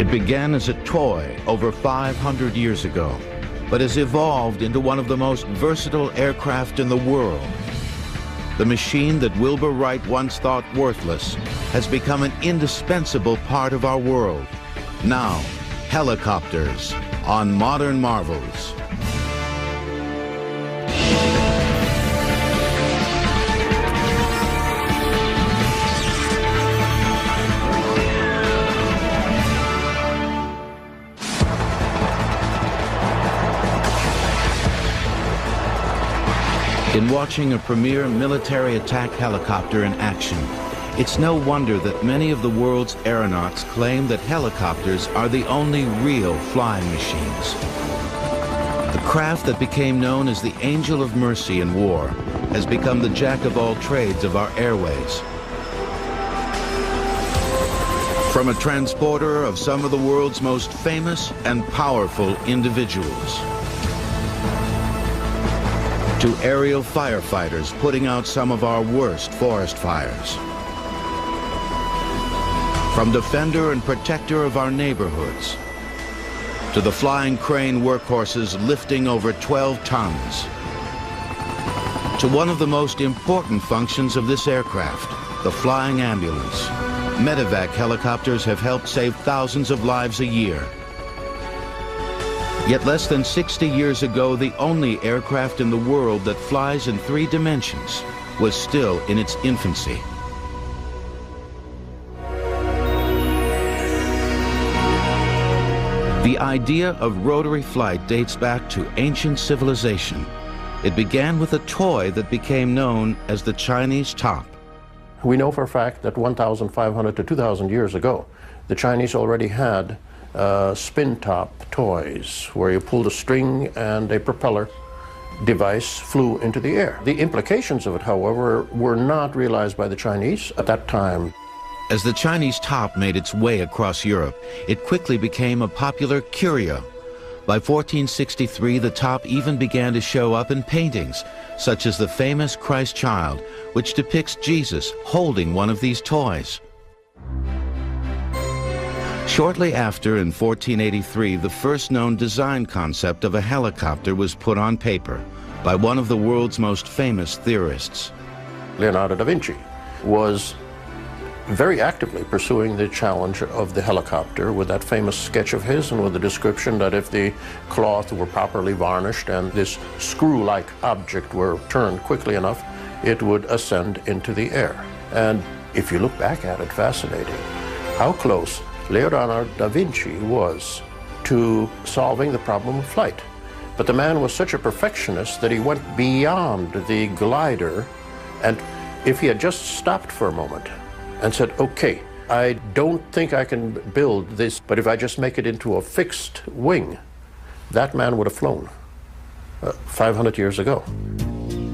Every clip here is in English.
It began as a toy over 500 years ago, but has evolved into one of the most versatile aircraft in the world. The machine that Wilbur Wright once thought worthless has become an indispensable part of our world. Now, helicopters on Modern Marvels. In watching a premier military attack helicopter in action, it's no wonder that many of the world's aeronauts claim that helicopters are the only real flying machines. The craft that became known as the Angel of Mercy in war has become the jack of all trades of our airways. From a transporter of some of the world's most famous and powerful individuals, to aerial firefighters putting out some of our worst forest fires, from defender and protector of our neighborhoods, to the flying crane workhorses lifting over 12 tons, to one of the most important functions of this aircraft, the flying ambulance. Medevac helicopters have helped save thousands of lives a year. Yet less than 60 years ago, the only aircraft in the world that flies in 3 dimensions was still in its infancy. The idea of rotary flight dates back to ancient civilization. It began with a toy that became known as the Chinese top. We know for a fact that 1,500 to 2,000 years ago, the Chinese already had spin-top toys where you pulled a string and a propeller device flew into the air. The implications of it, however, were not realized by the Chinese at that time. As the Chinese top made its way across Europe, it quickly became a popular curio. By 1463, the top even began to show up in paintings, such as the famous Christ Child, which depicts Jesus holding one of these toys. Shortly after, in 1483, the first known design concept of a helicopter was put on paper by one of the world's most famous theorists. Leonardo da Vinci was very actively pursuing the challenge of the helicopter with that famous sketch of his and with the description that if the cloth were properly varnished and this screw-like object were turned quickly enough, it would ascend into the air. And if you look back at it, fascinating how close Leonardo da Vinci was to solving the problem of flight. But the man was such a perfectionist that he went beyond the glider, and if he had just stopped for a moment and said, okay, I don't think I can build this, but if I just make it into a fixed wing, that man would have flown 500 years ago.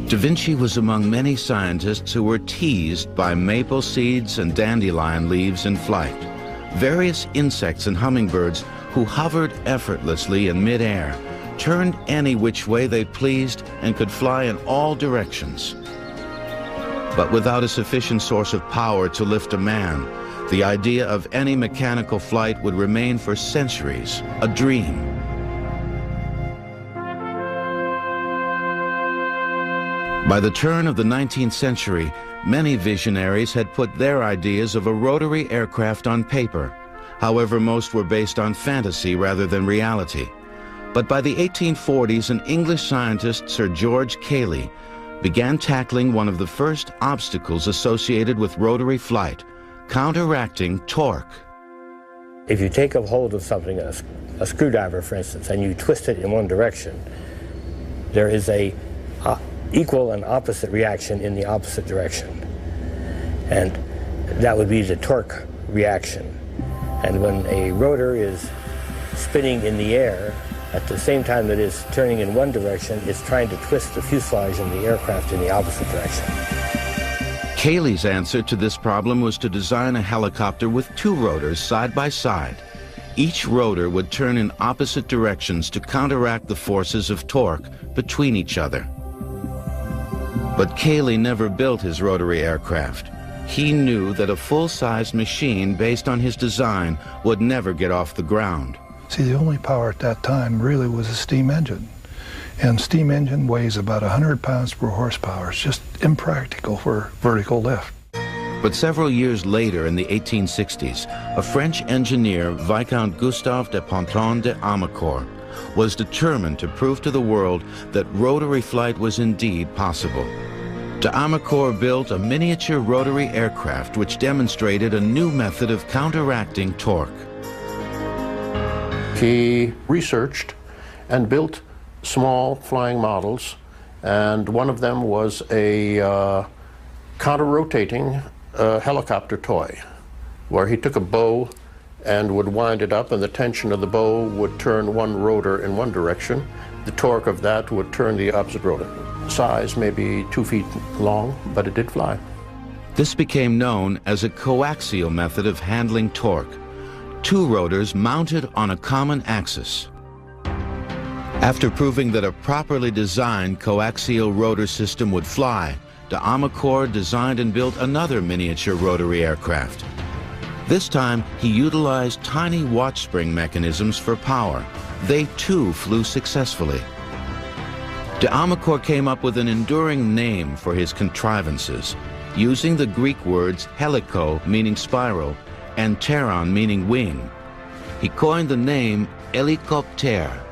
Da Vinci was among many scientists who were teased by maple seeds and dandelion leaves in flight. Various insects and hummingbirds who hovered effortlessly in midair, turned any which way they pleased and could fly in all directions. But without a sufficient source of power to lift a man, the idea of any mechanical flight would remain for centuries a dream. By the turn of the 19th century, many visionaries had put their ideas of a rotary aircraft on paper. However, most were based on fantasy rather than reality. But by the 1840s, an English scientist, Sir George Cayley, began tackling one of the first obstacles associated with rotary flight, counteracting torque. If you take a hold of something, a screwdriver for instance, and you twist it in one direction, there is a equal and opposite reaction in the opposite direction. And that would be the torque reaction. And when a rotor is spinning in the air, at the same time that it's turning in one direction, it's trying to twist the fuselage and the aircraft in the opposite direction. Cayley's answer to this problem was to design a helicopter with 2 rotors side by side. Each rotor would turn in opposite directions to counteract the forces of torque between each other. But Cayley never built his rotary aircraft. he knew that a full-size machine based on his design would never get off the ground. See, the only power at that time really was a steam engine. And steam engine weighs about 100 pounds per horsepower. It's just impractical for vertical lift. But several years later, in the 1860s, a French engineer, Viscount Gustave de Ponton de Amécourt, was determined to prove to the world that rotary flight was indeed possible. De Amécourt built a miniature rotary aircraft which demonstrated a new method of counteracting torque. He researched and built small flying models, and one of them was a counter-rotating helicopter toy, where he took a bow and would wind it up, and the tension of the bow would turn one rotor in one direction. The torque of that would turn the opposite rotor. Size maybe 2 feet long, but it did fly. This became known as a coaxial method of handling torque, two rotors mounted on a common axis. After proving that a properly designed coaxial rotor system would fly, de Amécourt designed and built another miniature rotary aircraft. This time, he utilized tiny watch spring mechanisms for power. They too flew successfully. De Amécourt came up with an enduring name for his contrivances, using the Greek words heliko, meaning spiral, and pteron, meaning wing. He coined the name hélicoptère.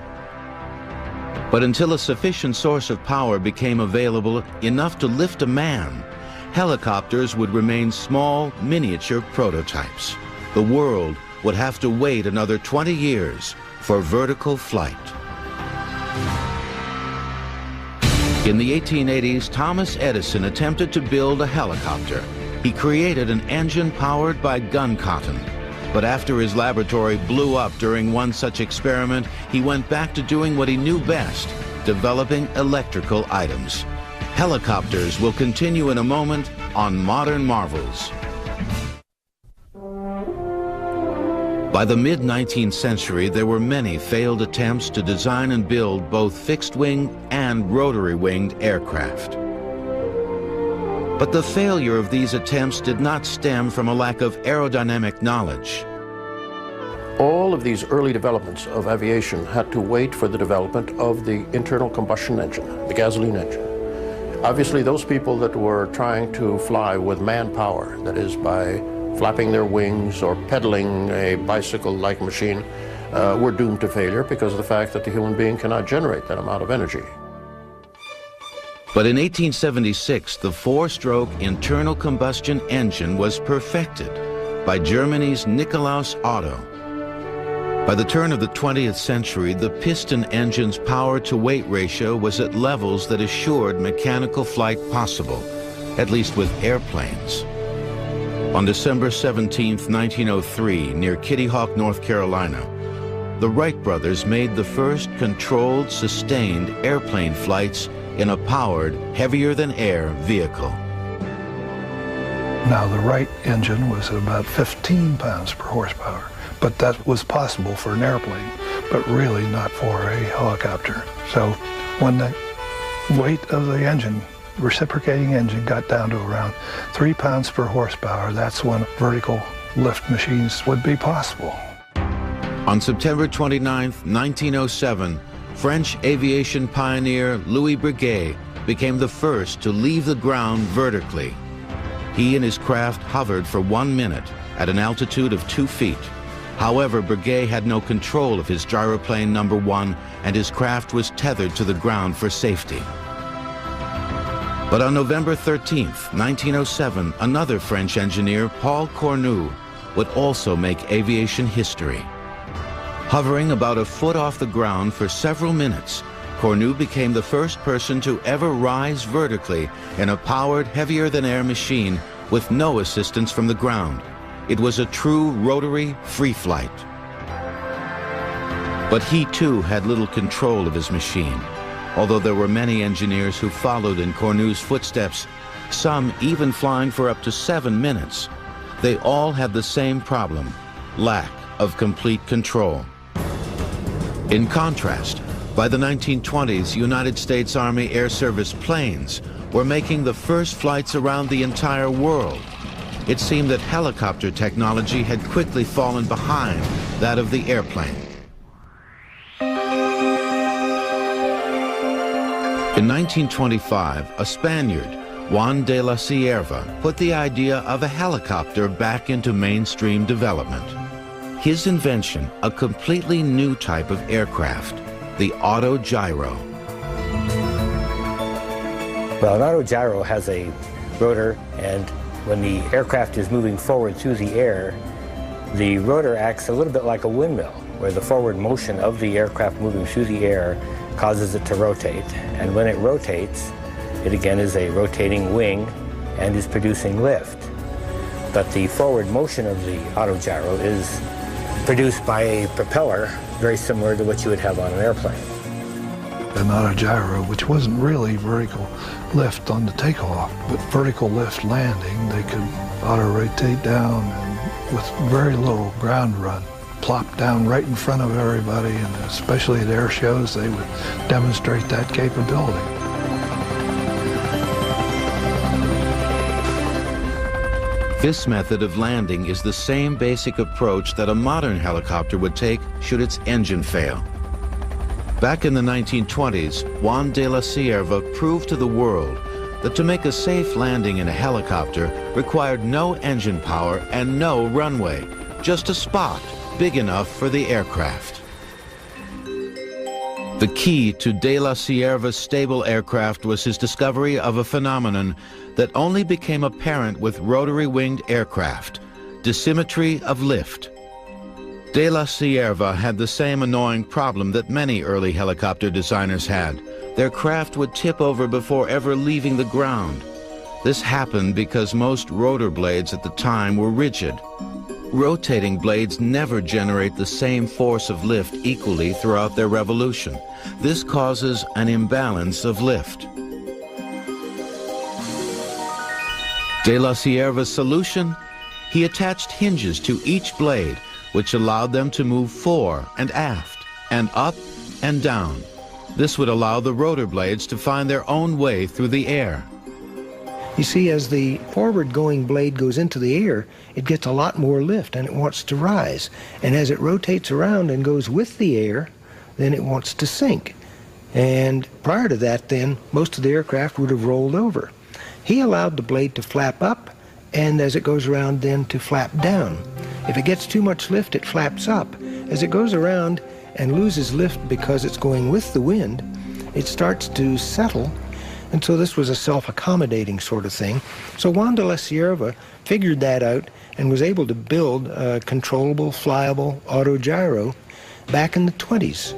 But until a sufficient source of power became available, enough to lift a man, helicopters would remain small, miniature prototypes. The world would have to wait another 20 years for vertical flight. In the 1880s, Thomas Edison attempted to build a helicopter. He created an engine powered by gun cotton. But after his laboratory blew up during one such experiment, he went back to doing what he knew best, developing electrical items. Helicopters will continue in a moment on Modern Marvels. By the mid-19th century, there were many failed attempts to design and build both fixed-wing and rotary-winged aircraft. But the failure of these attempts did not stem from a lack of aerodynamic knowledge. All of these early developments of aviation had to wait for the development of the internal combustion engine, the gasoline engine. Obviously, those people that were trying to fly with manpower, that is by flapping their wings or pedaling a bicycle-like machine, were doomed to failure because of the fact that the human being cannot generate that amount of energy. But in 1876, the four-stroke internal combustion engine was perfected by Germany's Nikolaus Otto. By the turn of the 20th century, the piston engine's power-to-weight ratio was at levels that assured mechanical flight possible, at least with airplanes. On December 17, 1903, near Kitty Hawk, North Carolina, the Wright brothers made the first controlled, sustained airplane flights in a powered, heavier-than-air vehicle. Now, the Wright engine was at about 15 pounds per horsepower, but that was possible for an airplane, but really not for a helicopter. So when the weight of the engine, reciprocating engine, got down to around 3 pounds per horsepower, that's when vertical lift machines would be possible. On September 29, 1907, French aviation pioneer Louis Breguet became the first to leave the ground vertically. He and his craft hovered for 1 minute at an altitude of 2 feet. However, Breguet had no control of his gyroplane number 1, and his craft was tethered to the ground for safety. But on November 13, 1907, another French engineer, Paul Cornu, would also make aviation history. Hovering about a foot off the ground for several minutes, Cornu became the first person to ever rise vertically in a powered, heavier-than-air machine with no assistance from the ground. It was a true rotary free flight. But he too had little control of his machine. Although there were many engineers who followed in Cornu's footsteps, some even flying for up to 7 minutes, they all had the same problem: lack of complete control. In contrast, by the 1920s, United States Army Air Service planes were making the first flights around the entire world. it seemed that helicopter technology had quickly fallen behind that of the airplane. In 1925, a Spaniard, Juan de la Cierva, put the idea of a helicopter back into mainstream development. His invention, a completely new type of aircraft, the autogyro. Well, an autogyro has a rotor, and when the aircraft is moving forward through the air, the rotor acts a little bit like a windmill, where the forward motion of the aircraft moving through the air causes it to rotate. And when it rotates, it again is a rotating wing and is producing lift. But the forward motion of the autogyro is produced by a propeller very similar to what you would have on an airplane. An autogyro, which wasn't really vertical lift on the takeoff, but vertical lift landing, they could auto-rotate down and with very little ground run, plop down right in front of everybody, and especially at air shows, they would demonstrate that capability. This method of landing is the same basic approach that a modern helicopter would take should its engine fail. Back in the 1920s, Juan de la Cierva proved to the world that to make a safe landing in a helicopter required no engine power and no runway, just a spot big enough for the aircraft. The key to de la Cierva's stable aircraft was his discovery of a phenomenon that only became apparent with rotary-winged aircraft: dissymmetry of lift. De la Cierva had the same annoying problem that many early helicopter designers had. Their craft would tip over before ever leaving the ground. This happened because most rotor blades at the time were rigid. Rotating blades never generate the same force of lift equally throughout their revolution. This causes an imbalance of lift. De la Cierva's solution? He attached hinges to each blade, which allowed them to move fore and aft, and up and down. This would allow the rotor blades to find their own way through the air. You see, as the forward-going blade goes into the air, it gets a lot more lift and it wants to rise. And as it rotates around and goes with the air, then it wants to sink. And prior to that, then, most of the aircraft would have rolled over. He allowed the blade to flap up, and as it goes around, then to flap down. If it gets too much lift, it flaps up. As it goes around and loses lift because it's going with the wind, it starts to settle. And so this was a self-accommodating sort of thing. So Juan de la Cierva figured that out and was able to build a controllable, flyable autogyro back in the 20s.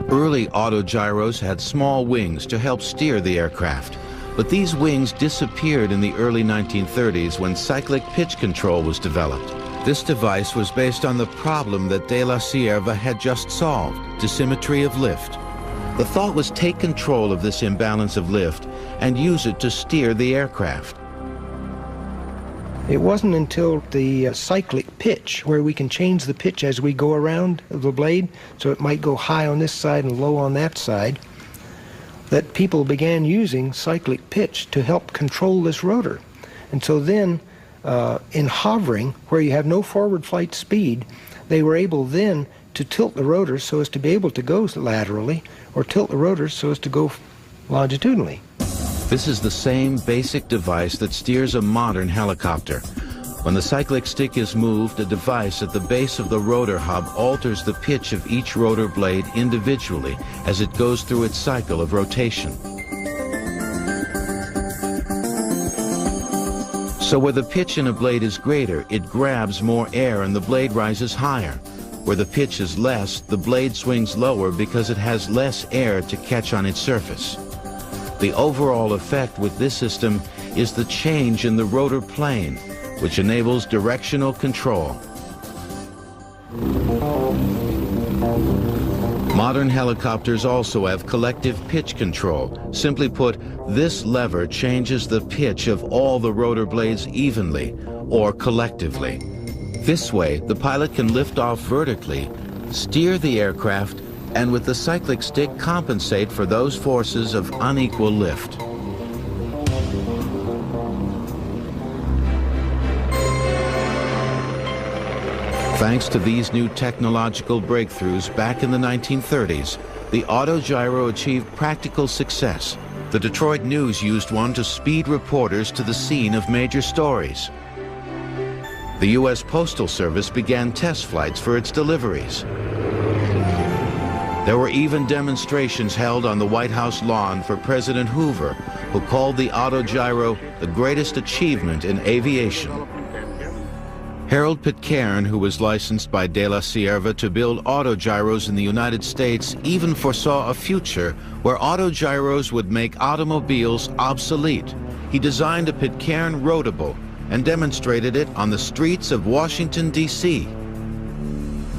Early autogyros had small wings to help steer the aircraft, but these wings disappeared in the early 1930s when cyclic pitch control was developed. This device was based on the problem that de la Cierva had just solved: dissymmetry of lift. The thought was take control of this imbalance of lift and use it to steer the aircraft. It wasn't until the cyclic pitch, where we can change the pitch as we go around the blade, so it might go high on this side and low on that side, that people began using cyclic pitch to help control this rotor. And so then, in hovering, where you have no forward flight speed, they were able then to tilt the rotor so as to be able to go laterally, or tilt the rotor so as to go longitudinally. This is the same basic device that steers a modern helicopter. When the cyclic stick is moved, a device at the base of the rotor hub alters the pitch of each rotor blade individually as it goes through its cycle of rotation. So where the pitch in a blade is greater, it grabs more air and the blade rises higher. Where the pitch is less, the blade swings lower because it has less air to catch on its surface. The overall effect with this system is the change in the rotor plane, which enables directional control. Modern helicopters also have collective pitch control. Simply put, this lever changes the pitch of all the rotor blades evenly or collectively. This way, the pilot can lift off vertically, steer the aircraft, and with the cyclic stick compensate for those forces of unequal lift. Thanks to these new technological breakthroughs back in the 1930s, the autogyro achieved practical success. The Detroit News used one to speed reporters to the scene of major stories. The U.S. Postal Service began test flights for its deliveries. There were even demonstrations held on the White House lawn for President Hoover, who called the autogyro the greatest achievement in aviation. Harold Pitcairn, who was licensed by De La Sierva to build autogyros in the United States, even foresaw a future where autogyros would make automobiles obsolete. He designed a Pitcairn rotable and demonstrated it on the streets of Washington, D.C.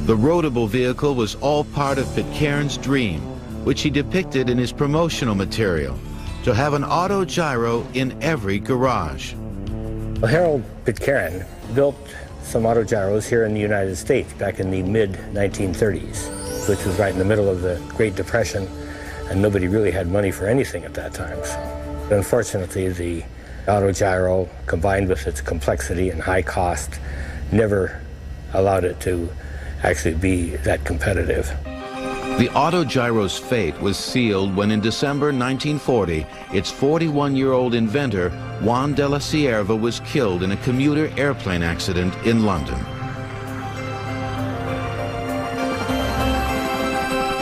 The rotable vehicle was all part of Pitcairn's dream, which he depicted in his promotional material, to have an autogyro in every garage. Well, Harold Pitcairn built some autogyros here in the United States back in the mid-1930s, which was right in the middle of the Great Depression, and nobody really had money for anything at that time. So, unfortunately, the autogyro, combined with its complexity and high cost, never allowed it to actually be that competitive. The autogyro's fate was sealed when in December 1940, its 41-year-old inventor, Juan de la Sierva, was killed in a commuter airplane accident in London.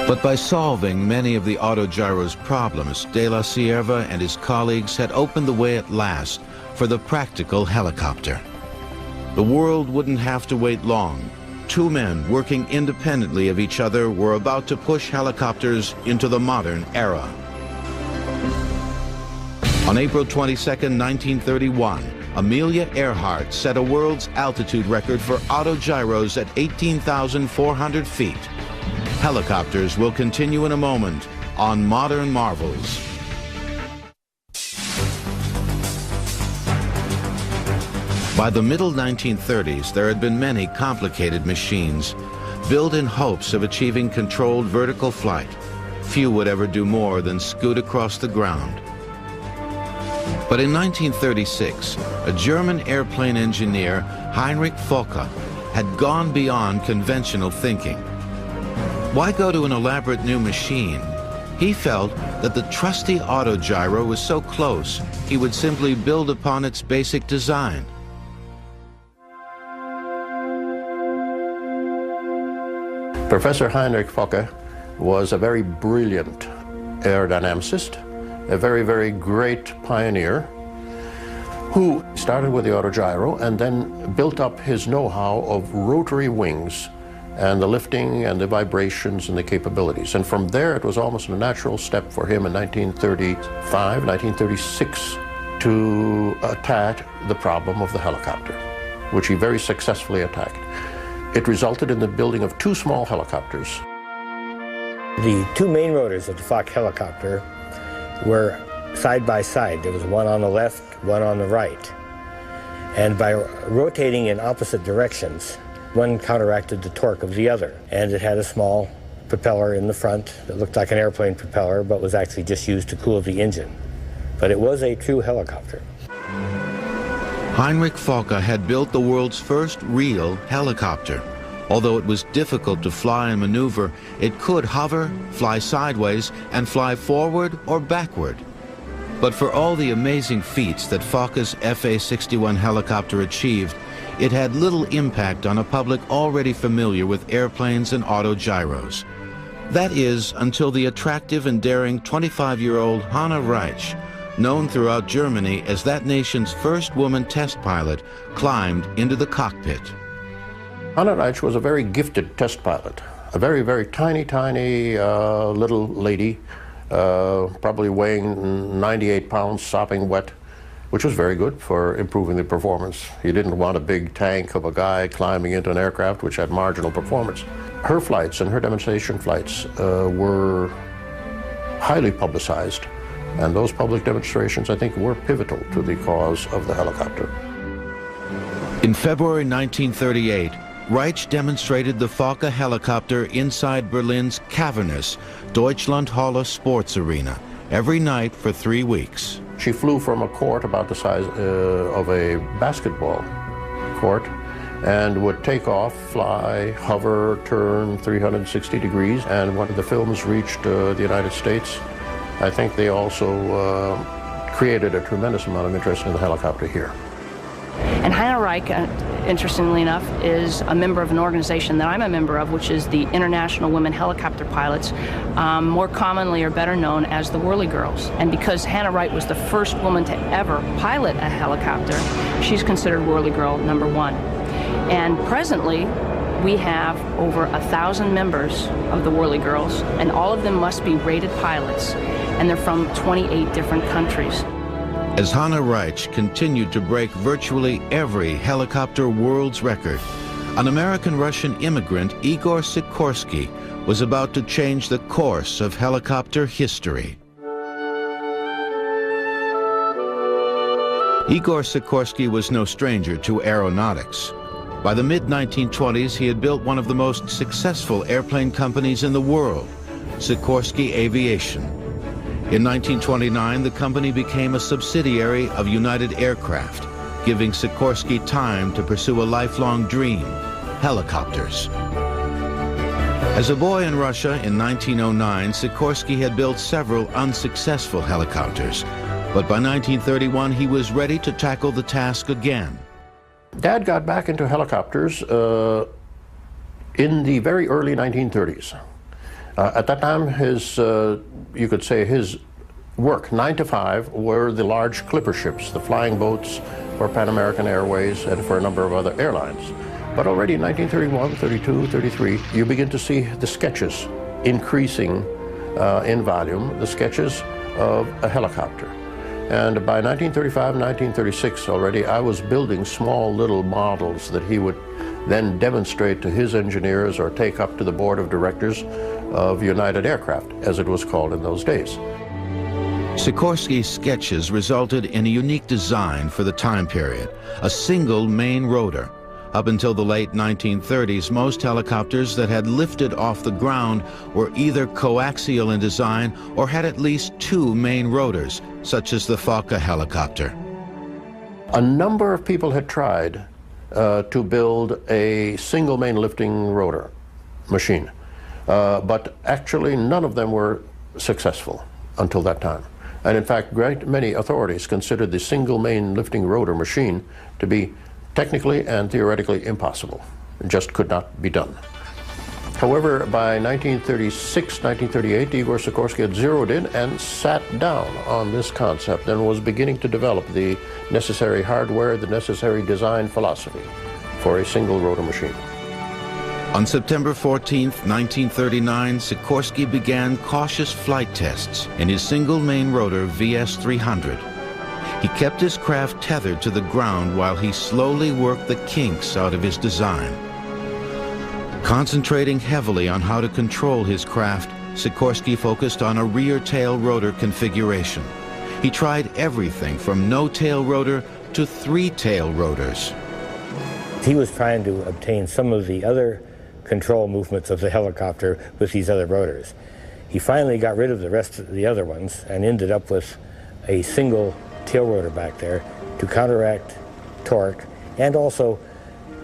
But by solving many of the autogyro's problems, de la Sierva and his colleagues had opened the way at last for the practical helicopter. The world wouldn't have to wait long. Two men working independently of each other were about to push helicopters into the modern era. On April 22, 1931, Amelia Earhart set a world's altitude record for autogyros at 18,400 feet. Helicopters will continue in a moment on Modern Marvels. By the middle 1930s, there had been many complicated machines, built in hopes of achieving controlled vertical flight. Few would ever do more than scoot across the ground. But in 1936, a German airplane engineer, Heinrich Focke, had gone beyond conventional thinking. Why go to an elaborate new machine? He felt that the trusty autogyro was so close, he would simply build upon its basic design. Professor Heinrich Focke was a very brilliant aerodynamicist, a very, very great pioneer who started with the autogyro and then built up his know-how of rotary wings and the lifting and the vibrations and the capabilities. And from there, it was almost a natural step for him in 1935, 1936 to attack the problem of the helicopter, which he very successfully attacked. It resulted in the building of two small helicopters. The two main rotors of the Focke helicopter were side by side. There was one on the left, one on the right. And by rotating in opposite directions, one counteracted the torque of the other. And it had a small propeller in the front that looked like an airplane propeller, but was actually just used to cool the engine. But it was a true helicopter. Heinrich Focke had built the world's first real helicopter. Although it was difficult to fly and maneuver, it could hover, fly sideways, and fly forward or backward. But for all the amazing feats that Focke's FA-61 helicopter achieved, it had little impact on a public already familiar with airplanes and autogyros. That is, until the attractive and daring 25-year-old Hanna Reitsch, known throughout Germany as that nation's first woman test pilot, climbed into the cockpit. Hanna Reitsch was a very gifted test pilot, a very, very tiny, little lady, probably weighing 98 pounds, sopping wet, which was very good for improving the performance. You didn't want a big tank of a guy climbing into an aircraft which had marginal performance. Her flights and her demonstration flights were highly publicized. And those public demonstrations, I think, were pivotal to the cause of the helicopter. In February 1938, Reitsch demonstrated the Focke helicopter inside Berlin's cavernous Deutschlandhalle Sports Arena every night for 3 weeks. She flew from a court about the size of a basketball court and would take off, fly, hover, turn 360 degrees. And when the films reached the United States, I think they also created a tremendous amount of interest in the helicopter here. And Hannah Reich, interestingly enough, is a member of an organization that I'm a member of, which is the International Women Helicopter Pilots, more commonly or better known as the Whirly Girls. And because Hannah Reich was the first woman to ever pilot a helicopter, she's considered Whirly Girl #1. And presently, we have over 1,000 members of the Whirly Girls, and all of them must be rated pilots, and they're from 28 different countries. As Hannah Reich continued to break virtually every helicopter world's record, an American-Russian immigrant, Igor Sikorsky, was about to change the course of helicopter history. Igor Sikorsky was no stranger to aeronautics. By the mid-1920s, he had built one of the most successful airplane companies in the world, Sikorsky Aviation. In 1929, the company became a subsidiary of United Aircraft, giving Sikorsky time to pursue a lifelong dream, helicopters. As a boy in Russia in 1909, Sikorsky had built several unsuccessful helicopters, but by 1931, he was ready to tackle the task again. Dad got back into helicopters in the very early 1930s. At that time, you could say his work, 9 to 5, were the large clipper ships, the flying boats for Pan American Airways and for a number of other airlines. But already in 1931, 32, 33, you begin to see the sketches increasing in volume, the sketches of a helicopter. And by 1935, 1936 already, I was building small little models that he would then demonstrate to his engineers or take up to the board of directors of United Aircraft, as it was called in those days. Sikorsky's sketches resulted in a unique design for the time period, a single main rotor. Up until the late 1930s, most helicopters that had lifted off the ground were either coaxial in design or had at least 2 main rotors, such as the Fokker helicopter. A number of people had tried to build a single main lifting rotor machine, but actually none of them were successful until that time. And in fact, many authorities considered the single main lifting rotor machine to be technically and theoretically impossible. It just could not be done. However, by 1936, 1938, Igor Sikorsky had zeroed in and sat down on this concept and was beginning to develop the necessary hardware, the necessary design philosophy for a single rotor machine. On September 14, 1939, Sikorsky began cautious flight tests in his single main rotor VS-300. He kept his craft tethered to the ground while he slowly worked the kinks out of his design. Concentrating heavily on how to control his craft, Sikorsky focused on a rear tail rotor configuration. He tried everything from no tail rotor to 3 tail rotors. He was trying to obtain some of the other control movements of the helicopter with these other rotors. He finally got rid of the rest of the other ones and ended up with a single tail rotor back there to counteract torque and also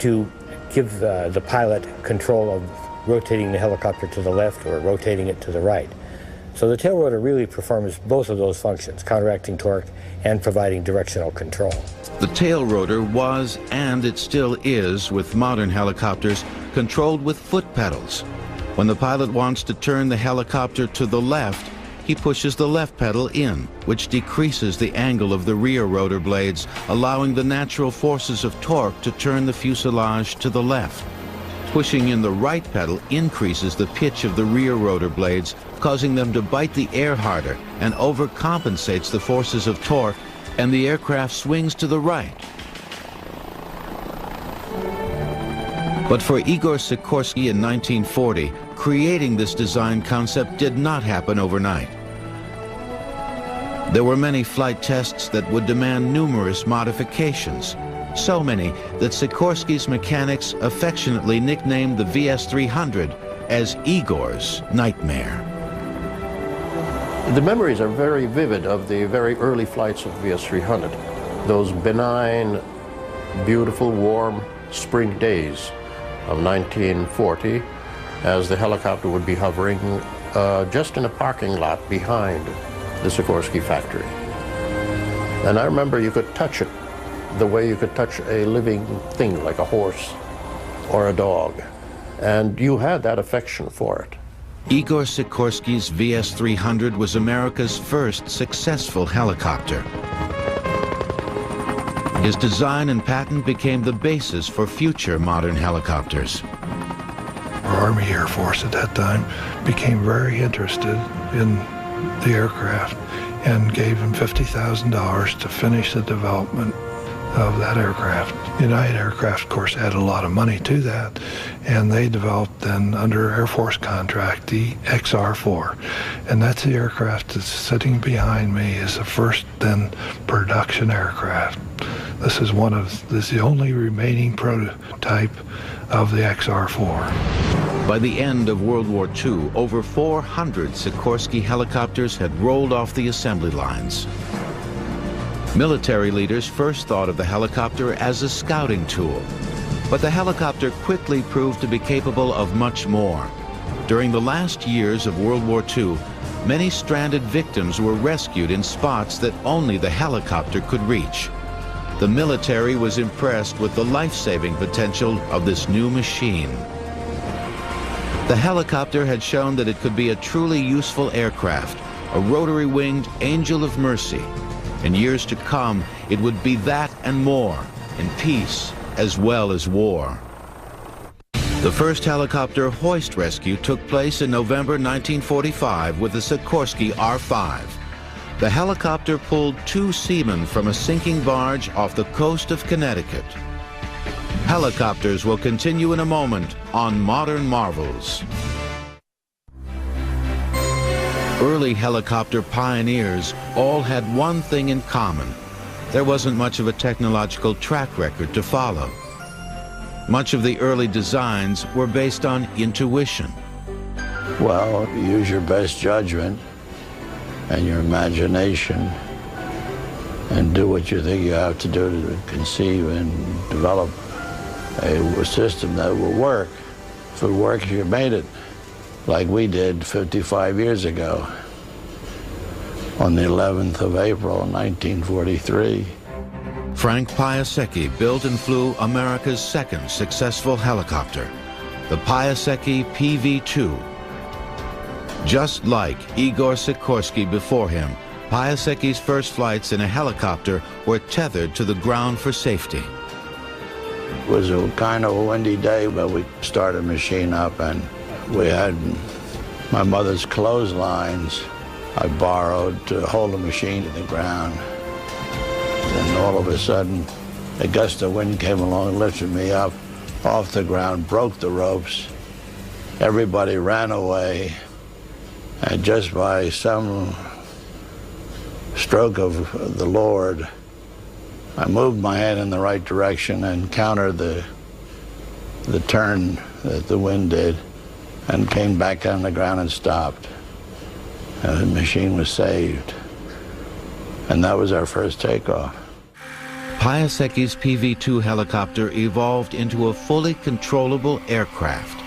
to give the pilot control of rotating the helicopter to the left or rotating it to the right. So the tail rotor really performs both of those functions, counteracting torque and providing directional control. The tail rotor was, and it still is with modern helicopters, controlled with foot pedals. When the pilot wants to turn the helicopter to the left, he pushes the left pedal in, which decreases the angle of the rear rotor blades, allowing the natural forces of torque to turn the fuselage to the left. Pushing in the right pedal increases the pitch of the rear rotor blades, causing them to bite the air harder and overcompensates the forces of torque, and the aircraft swings to the right. But for Igor Sikorsky in 1940, creating this design concept did not happen overnight. There were many flight tests that would demand numerous modifications, so many that Sikorsky's mechanics affectionately nicknamed the VS-300 as Igor's nightmare. The memories are very vivid of the very early flights of VS-300. Those benign, beautiful, warm spring days of 1940, as the helicopter would be hovering just in a parking lot behind the Sikorsky factory. And I remember you could touch it the way you could touch a living thing like a horse or a dog. And you had that affection for it. Igor Sikorsky's VS-300 was America's first successful helicopter. His design and patent became the basis for future modern helicopters. Our Army Air Force at that time became very interested in the aircraft and gave him $50,000 to finish the development of that aircraft. United Aircraft, of course, added a lot of money to that, and they developed then, under Air Force contract, the XR-4. And that's the aircraft that's sitting behind me, is the first then production aircraft. This is the only remaining prototype of the XR-4. By the end of World War II, over 400 Sikorsky helicopters had rolled off the assembly lines. Military leaders first thought of the helicopter as a scouting tool, but the helicopter quickly proved to be capable of much more. During the last years of World War II, many stranded victims were rescued in spots that only the helicopter could reach. The military was impressed with the life-saving potential of this new machine. The helicopter had shown that it could be a truly useful aircraft, a rotary-winged angel of mercy. In years to come, it would be that and more, in peace as well as war. The first helicopter hoist rescue took place in November 1945 with the Sikorsky R-5. The helicopter pulled 2 seamen from a sinking barge off the coast of Connecticut. Helicopters will continue in a moment on Modern Marvels. Early helicopter pioneers all had one thing in common. There wasn't much of a technological track record to follow. Much of the early designs were based on intuition. Well, use your best judgment and your imagination and do what you think you have to do to conceive and develop a system that will work. If it works, you made it, like we did 55 years ago on the 11th of April, 1943. Frank Piasecki built and flew America's second successful helicopter, the Piasecki PV-2. Just like Igor Sikorsky before him, Piasecki's first flights in a helicopter were tethered to the ground for safety. It was a kind of a windy day, but we started the machine up, and we had my mother's clotheslines I borrowed to hold the machine to the ground. And all of a sudden, a gust of wind came along, lifted me up off the ground, broke the ropes. Everybody ran away, and just by some stroke of the Lord, I moved my head in the right direction and countered the turn that the wind did, and came back on the ground and stopped. And the machine was saved. And that was our first takeoff. Piasecki's PV-2 helicopter evolved into a fully controllable aircraft.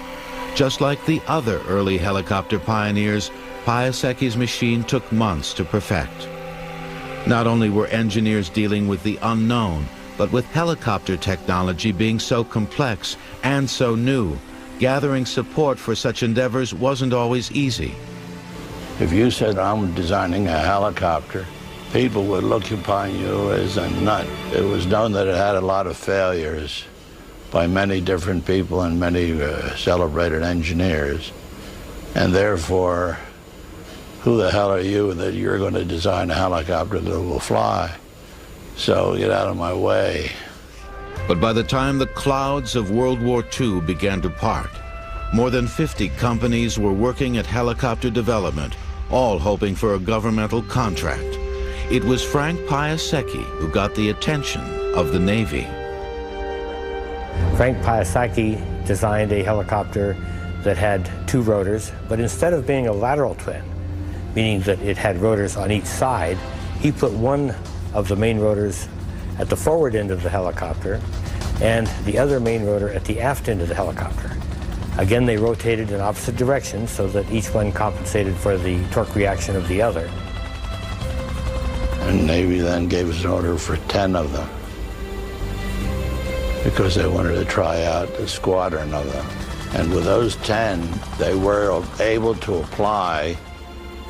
Just like the other early helicopter pioneers, Piasecki's machine took months to perfect. Not only were engineers dealing with the unknown, but with helicopter technology being so complex and so new, gathering support for such endeavors wasn't always easy. If you said, I'm designing a helicopter, people would look upon you as a nut. It was known that it had a lot of failures by many different people and many celebrated engineers. And therefore, who the hell are you that you're going to design a helicopter that will fly? So get out of my way. But by the time the clouds of World War II began to part, more than 50 companies were working at helicopter development, all hoping for a governmental contract. It was Frank Piasecki who got the attention of the Navy. Frank Piasecki designed a helicopter that had 2 rotors, but instead of being a lateral twin, meaning that it had rotors on each side, he put one of the main rotors at the forward end of the helicopter, and the other main rotor at the aft end of the helicopter. Again, they rotated in opposite directions so that each one compensated for the torque reaction of the other. And Navy then gave us an order for 10 of them because they wanted to try out a squadron of them. And with those 10, they were able to apply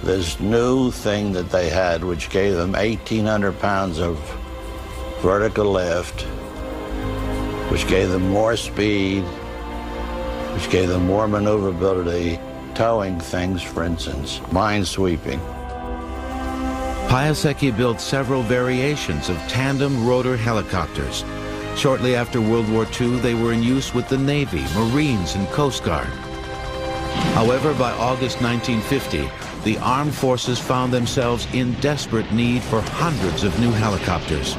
this new thing that they had, which gave them 1,800 pounds of vertical lift, which gave them more speed, which gave them more maneuverability, towing things, for instance, minesweeping. Piasecki built several variations of tandem rotor helicopters. Shortly after World War II, they were in use with the Navy, Marines, and Coast Guard. However, by August 1950, the armed forces found themselves in desperate need for hundreds of new helicopters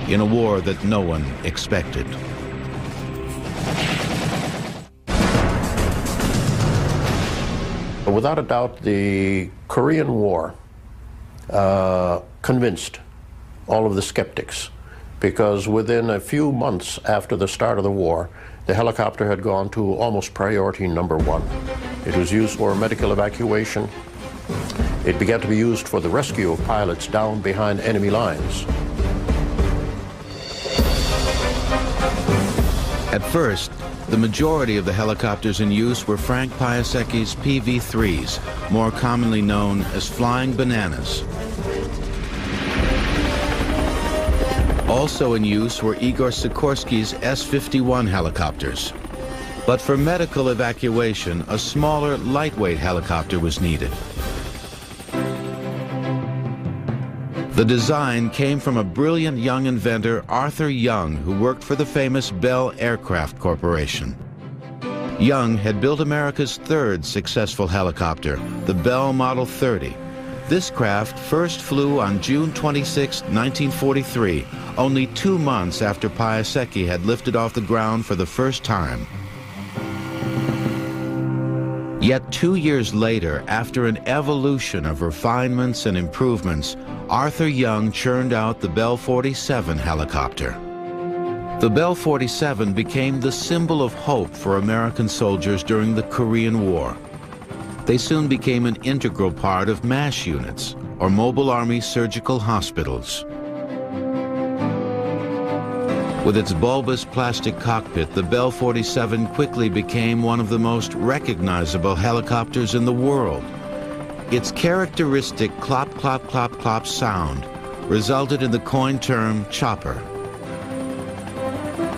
in a war that no one expected. Without a doubt, the Korean War convinced all of the skeptics, because within a few months after the start of the war, the helicopter had gone to almost priority number one. It was used for medical evacuation. It began to be used for the rescue of pilots down behind enemy lines. At first, the majority of the helicopters in use were Frank Piasecki's PV-3s, more commonly known as Flying Bananas. Also in use were Igor Sikorsky's S-51 helicopters. But for medical evacuation, a smaller, lightweight helicopter was needed. The design came from a brilliant young inventor, Arthur Young, who worked for the famous Bell Aircraft Corporation. Young had built America's third successful helicopter, the Bell Model 30. This craft first flew on June 26, 1943, only 2 months after Piasecki had lifted off the ground for the first time. Yet 2 years later, after an evolution of refinements and improvements, Arthur Young churned out the Bell 47 helicopter. The Bell 47 became the symbol of hope for American soldiers during the Korean War. They soon became an integral part of MASH units, or Mobile Army Surgical Hospitals. With its bulbous plastic cockpit, the Bell 47 quickly became one of the most recognizable helicopters in the world. Its characteristic clop, clop, clop, clop sound resulted in the coined term chopper.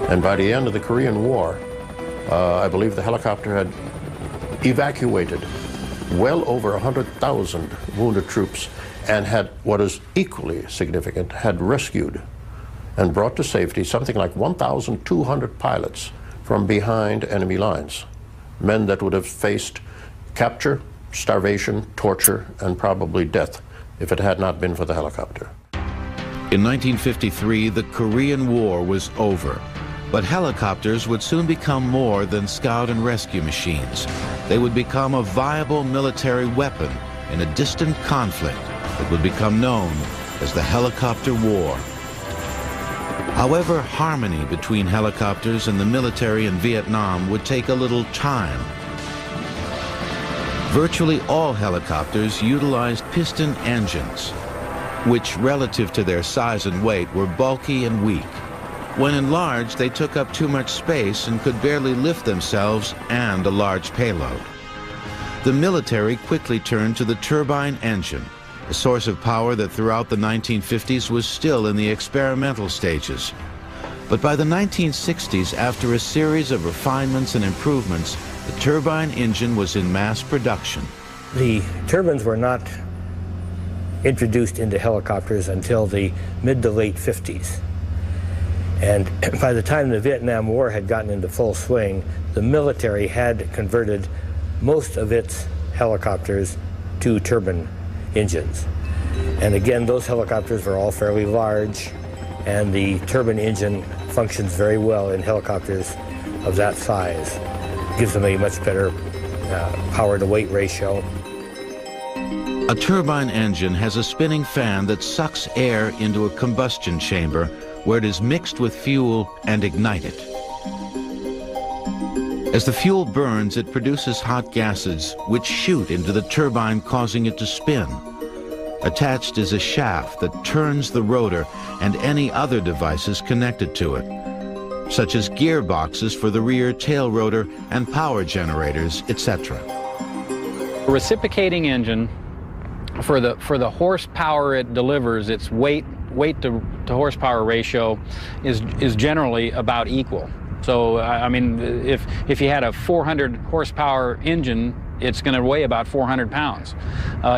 And by the end of the Korean War, I believe the helicopter had evacuated well over 100,000 wounded troops and had, what is equally significant, had rescued and brought to safety something like 1,200 pilots from behind enemy lines, men that would have faced capture, starvation, torture, and probably death if it had not been for the helicopter. In 1953, the Korean War was over, but helicopters would soon become more than scout and rescue machines. They would become a viable military weapon in a distant conflict that would become known as the Helicopter War. However, harmony between helicopters and the military in Vietnam would take a little time. Virtually all helicopters utilized piston engines, which relative to their size and weight were bulky and weak. When enlarged, they took up too much space and could barely lift themselves and a large payload. The military quickly turned to the turbine engine, a source of power that throughout the 1950s was still in the experimental stages. But by the 1960s, after a series of refinements and improvements, the turbine engine was in mass production. The turbines were not introduced into helicopters until the mid to late 50s. And by the time the Vietnam War had gotten into full swing, the military had converted most of its helicopters to turbine engines. And again, those helicopters were all fairly large, and the turbine engine functions very well in helicopters of that size. It gives them a much better power-to-weight ratio. A turbine engine has a spinning fan that sucks air into a combustion chamber where it is mixed with fuel and ignited. As the fuel burns, it produces hot gases which shoot into the turbine, causing it to spin. Attached is a shaft that turns the rotor and any other devices connected to it, such as gearboxes for the rear tail rotor and power generators, etc. A reciprocating engine, for the horsepower it delivers, its weight to horsepower ratio is generally about equal. So, I mean, if you had a 400 horsepower engine, it's going to weigh about 400 pounds.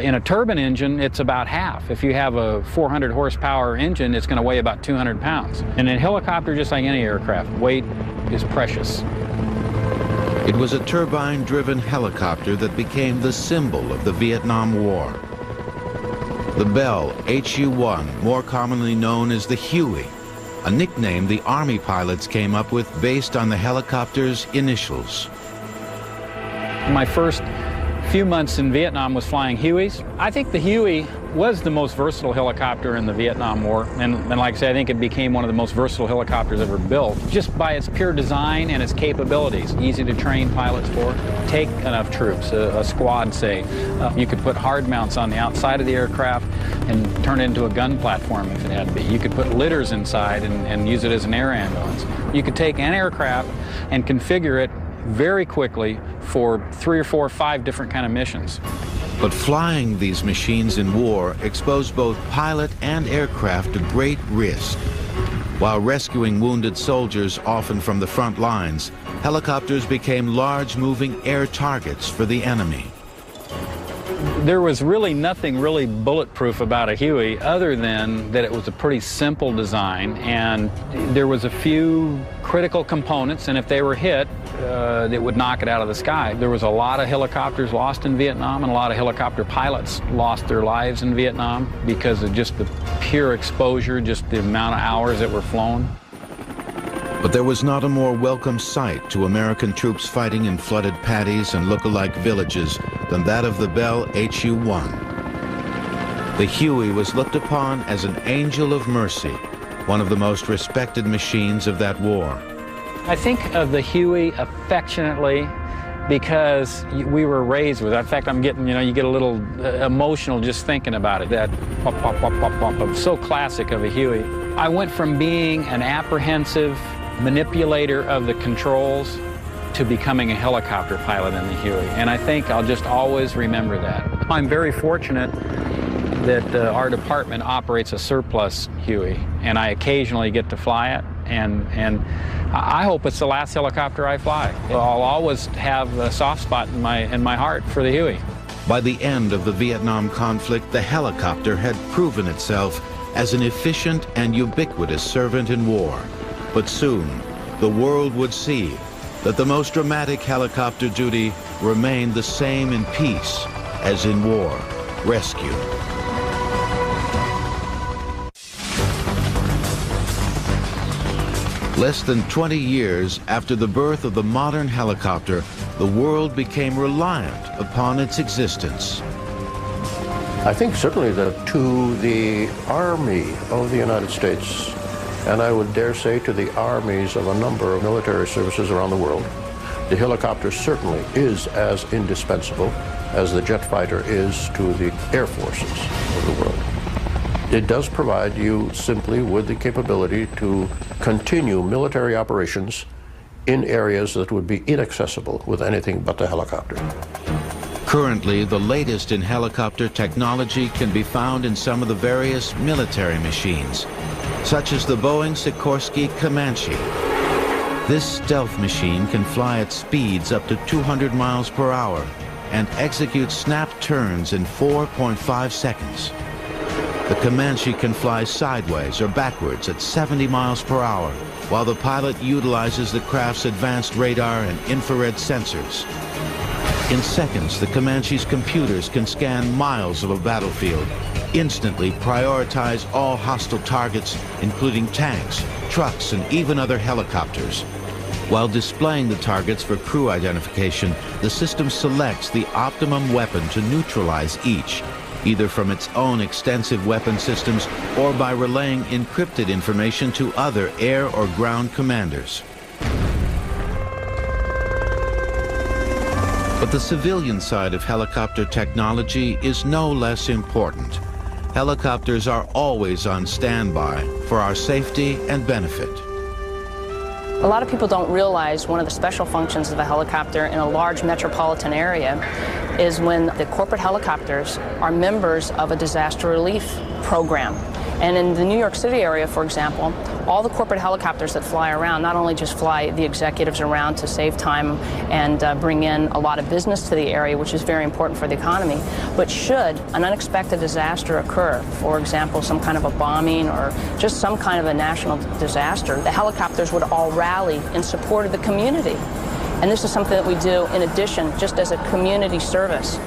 In a turbine engine, it's about half. If you have a 400 horsepower engine, it's going to weigh about 200 pounds. And in a helicopter, just like any aircraft, weight is precious. It was a turbine-driven helicopter that became the symbol of the Vietnam War. The Bell HU-1, more commonly known as the Huey, a nickname the Army pilots came up with based on the helicopter's initials. My first few months in Vietnam was flying Hueys. I think the Huey was the most versatile helicopter in the Vietnam War, and like I said, I think it became one of the most versatile helicopters ever built, just by its pure design and its capabilities. Easy to train pilots for, take enough troops, a squad, say. You could put hard mounts on the outside of the aircraft and turn it into a gun platform if it had to be. You could put litters inside and use it as an air ambulance. You could take an aircraft and configure it very quickly for 3 or 4 or 5 different kind of missions. But flying these machines in war exposed both pilot and aircraft to great risk. While rescuing wounded soldiers, often from the front lines, helicopters became large moving air targets for the enemy. There was really nothing really bulletproof about a Huey other than that it was a pretty simple design, and there was a few critical components, and if they were hit, it would knock it out of the sky. There was a lot of helicopters lost in Vietnam, and a lot of helicopter pilots lost their lives in Vietnam because of just the pure exposure, just the amount of hours that were flown. But there was not a more welcome sight to American troops fighting in flooded paddies and look-alike villages than that of the Bell HU-1. The Huey was looked upon as an angel of mercy, one of the most respected machines of that war. I think of the Huey affectionately because we were raised with it. In fact, I'm getting, you get a little emotional just thinking about it. That pop, pop, pop, pop, pop, so classic of a Huey. I went from being an apprehensive manipulator of the controls to becoming a helicopter pilot in the Huey, and I think I'll just always remember that. I'm very fortunate that our department operates a surplus Huey, and I occasionally get to fly it, and I hope it's the last helicopter I fly. I'll always have a soft spot in my heart for the Huey. By the end of the Vietnam conflict, the helicopter had proven itself as an efficient and ubiquitous servant in war. But soon, the world would see that the most dramatic helicopter duty remained the same in peace as in war, rescue. Less than 20 years after the birth of the modern helicopter, the world became reliant upon its existence. I think certainly that to the Army of the United States, and I would dare say to the armies of a number of military services around the world, the helicopter certainly is as indispensable as the jet fighter is to the air forces of the world. It does provide you simply with the capability to continue military operations in areas that would be inaccessible with anything but the helicopter. Currently, the latest in helicopter technology can be found in some of the various military machines, such as the Boeing Sikorsky Comanche. This stealth machine can fly at speeds up to 200 miles per hour and execute snap turns in 4.5 seconds. The Comanche can fly sideways or backwards at 70 miles per hour, while the pilot utilizes the craft's advanced radar and infrared sensors. In seconds, the Comanche's computers can scan miles of a battlefield, instantly prioritize all hostile targets, including tanks, trucks, and even other helicopters. While displaying the targets for crew identification, the system selects the optimum weapon to neutralize each, either from its own extensive weapon systems or by relaying encrypted information to other air or ground commanders. But the civilian side of helicopter technology is no less important. Helicopters are always on standby for our safety and benefit. A lot of people don't realize one of the special functions of a helicopter in a large metropolitan area is when the corporate helicopters are members of a disaster relief program. And in the New York City area, for example, all the corporate helicopters that fly around not only just fly the executives around to save time and bring in a lot of business to the area, which is very important for the economy, but should an unexpected disaster occur, for example, some kind of a bombing or just some kind of a national disaster, the helicopters would all rally in support of the community. And this is something that we do in addition, just as a community service.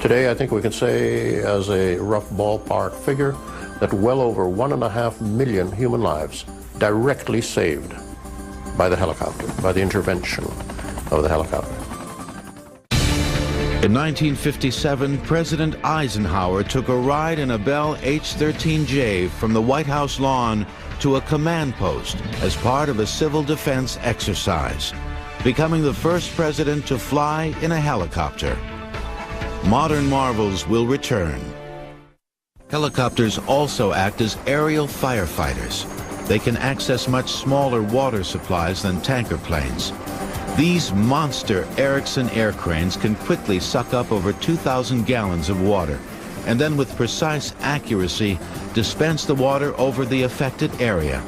Today, I think we can say, as a rough ballpark figure, that well over 1.5 million human lives directly saved by the helicopter, by the intervention of the helicopter. In 1957, President Eisenhower took a ride in a Bell H-13J from the White House lawn to a command post as part of a civil defense exercise, becoming the first president to fly in a helicopter. Modern marvels will return. Helicopters also act as aerial firefighters. They can access much smaller water supplies than tanker planes. These monster Erickson air cranes can quickly suck up over 2,000 gallons of water, and then with precise accuracy dispense the water over the affected area.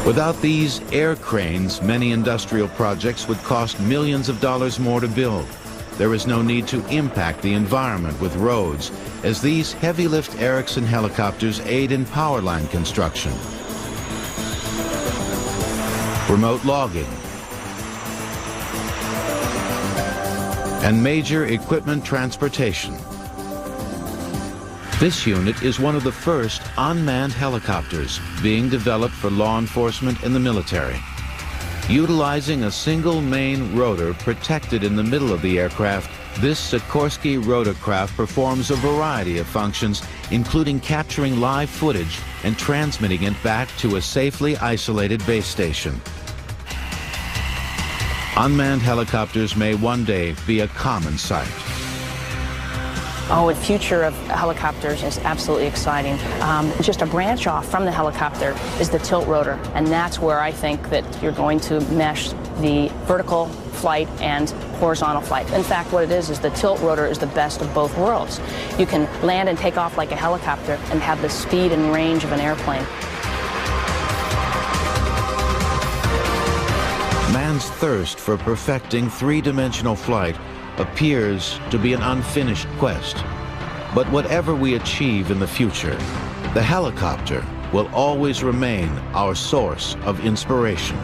Without these air cranes, many industrial projects would cost millions of dollars more to build. There is no need to impact the environment with roads, as these heavy-lift Erickson helicopters aid in power line construction, remote logging, and major equipment transportation. This unit is one of the first unmanned helicopters being developed for law enforcement and the military. Utilizing a single main rotor protected in the middle of the aircraft, this Sikorsky rotorcraft performs a variety of functions, including capturing live footage and transmitting it back to a safely isolated base station. Unmanned helicopters may one day be a common sight. Oh, the future of helicopters is absolutely exciting. Just a branch off from the helicopter is the tilt rotor, and that's where I think that you're going to mesh the vertical flight and horizontal flight. In fact, what it is the tilt rotor is the best of both worlds. You can land and take off like a helicopter and have the speed and range of an airplane. Man's thirst for perfecting three-dimensional flight appears to be an unfinished quest. But whatever we achieve in the future, the helicopter will always remain our source of inspiration.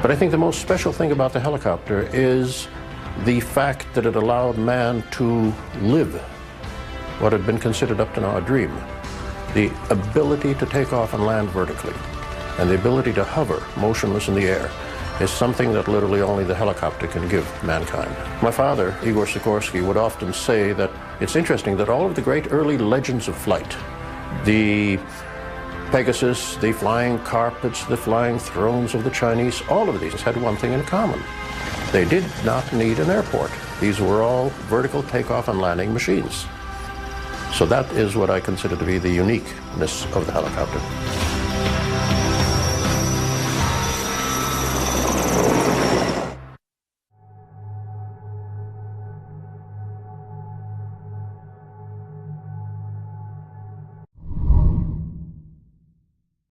But I think the most special thing about the helicopter is the fact that it allowed man to live what had been considered up to now a dream. The ability to take off and land vertically, and the ability to hover motionless in the air, is something that literally only the helicopter can give mankind. My father, Igor Sikorsky, would often say that it's interesting that all of the great early legends of flight, the Pegasus, the flying carpets, the flying thrones of the Chinese, all of these had one thing in common. They did not need an airport. These were all vertical takeoff and landing machines. So that is what I consider to be the uniqueness of the helicopter.